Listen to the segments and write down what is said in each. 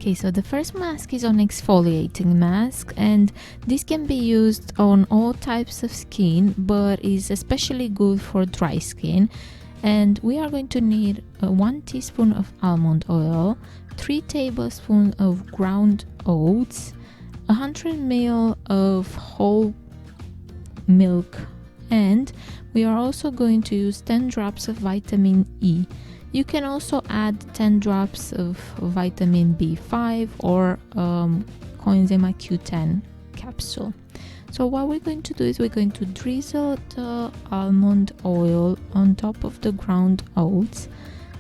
Okay, so the first mask is on exfoliating mask, and this can be used on all types of skin, but is especially good for dry skin. And we are going to need 1 teaspoon of almond oil, 3 tablespoons of ground oats, 100 ml of whole milk, and we are also going to use 10 drops of vitamin E. You can also add 10 drops of vitamin B5 or coenzyme Q10 capsule. So what we're going to do is we're going to drizzle the almond oil on top of the ground oats,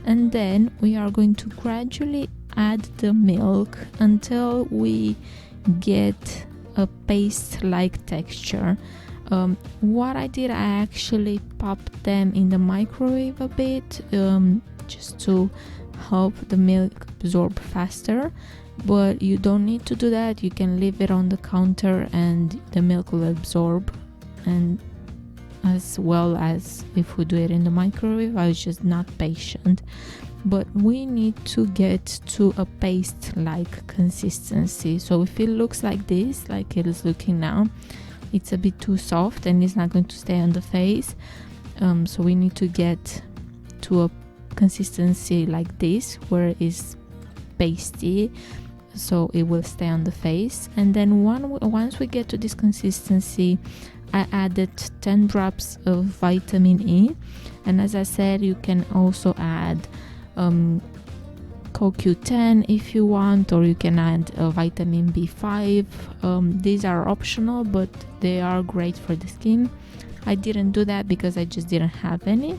and then we are going to gradually add the milk until we get a paste-like texture. What I did, I actually popped them in the microwave a bit, just to help the milk absorb faster, but you don't need to do that. You can leave it on the counter and the milk will absorb, and as well as if we do it in the microwave. I was just not patient, but we need to get to a paste-like consistency. So if it looks like this, like it is looking now, it's a bit too soft and it's not going to stay on the face. So we need to get to a consistency like this where it is pasty, so it will stay on the face. And then once we get to this consistency, I added 10 drops of vitamin E, and as I said, you can also add CoQ10 if you want, or you can add vitamin B5. These are optional, but they are great for the skin. I didn't do that because I just didn't have any.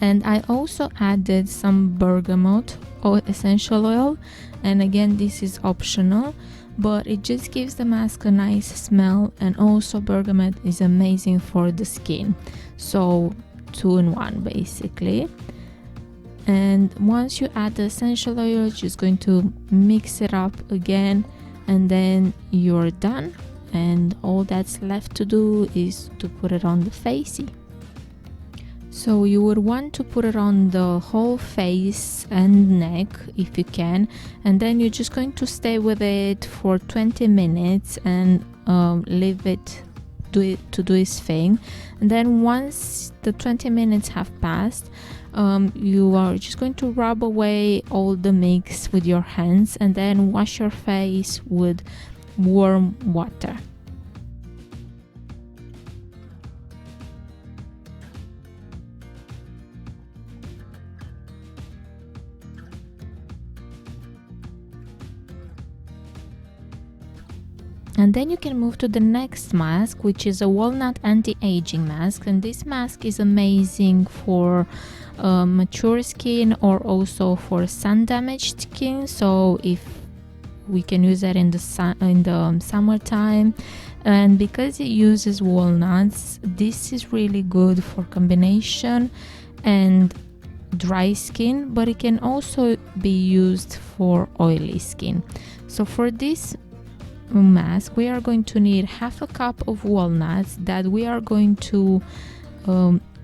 And I also added some bergamot or essential oil, and again, this is optional, but it just gives the mask a nice smell, and also bergamot is amazing for the skin. So 2 in 1 basically. And once you add the essential oil, you're just going to mix it up again, and then you're done. And all that's left to do is to put it on the face. So you would want to put it on the whole face and neck if you can, and then you're just going to stay with it for 20 minutes and leave it do its thing. And then once the 20 minutes have passed, you are just going to rub away all the mix with your hands, and then wash your face with warm water. And then you can move to the next mask, which is a walnut anti-aging mask. And this mask is amazing for mature skin or also for sun damaged skin. So if we can use that in the summertime, and because it uses walnuts, this is really good for combination and dry skin, but it can also be used for oily skin. So for this mask, we are going to need half a cup of walnuts that we are going to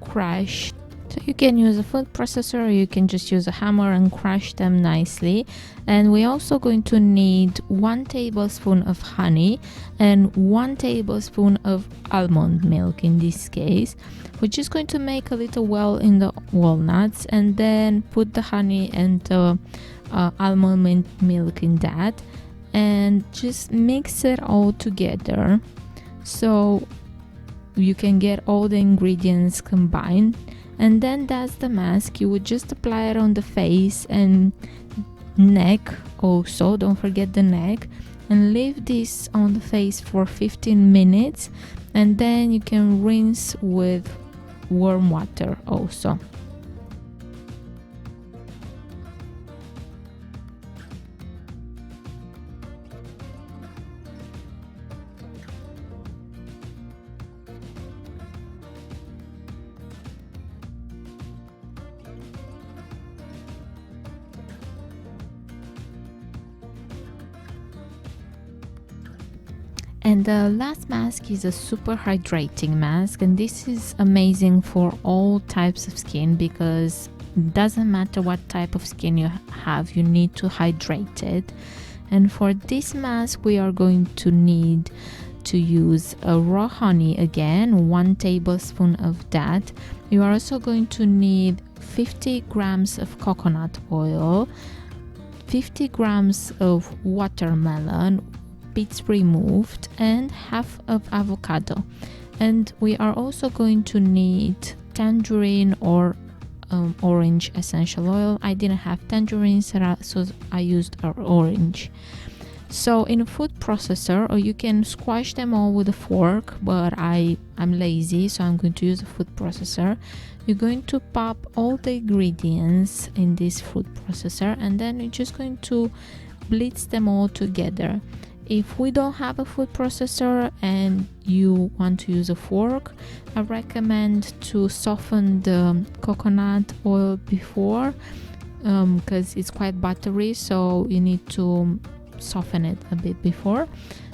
crush. So you can use a food processor, or you can just use a hammer and crush them nicely. And we're also going to need 1 tablespoon of honey and 1 tablespoon of almond milk. In this case, we're just going to make a little well in the walnuts, and then put the honey and the almond milk in that, and just mix it all together so you can get all the ingredients combined. And then that's the mask. You would just apply it on the face and neck also, don't forget the neck, and leave this on the face for 15 minutes, and then you can rinse with warm water also. And the last mask is a super hydrating mask, and this is amazing for all types of skin because doesn't matter what type of skin you have, you need to hydrate it. And for this mask we are going to need to use a raw honey again, 1 tablespoon of that. You are also going to need 50 grams of coconut oil, 50 grams of watermelon, bits removed, and half of avocado. And we are also going to need tangerine or orange essential oil. I didn't have tangerine, so I used orange. So in a food processor, or you can squash them all with a fork, but I'm lazy, so I'm going to use a food processor. You're going to pop all the ingredients in this food processor, and then you're just going to blitz them all together. If we don't have a food processor and you want to use a fork, I recommend to soften the coconut oil before, because it's quite buttery, so you need to soften it a bit before.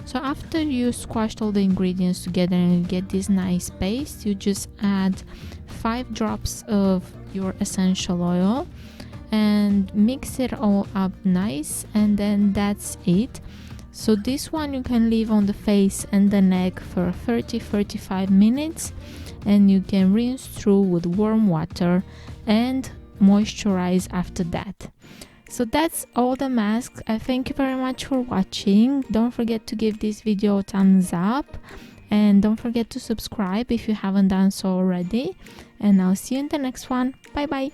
So after you squashed all the ingredients together and you get this nice paste, you just add 5 drops of your essential oil and mix it all up nice, and then that's it. So this one you can leave on the face and the neck for 30-35 minutes, and you can rinse through with warm water and moisturize after that. So that's all the masks. I thank you very much for watching. Don't forget to give this video a thumbs up, and don't forget to subscribe if you haven't done so already, and I'll see you in the next one. Bye bye.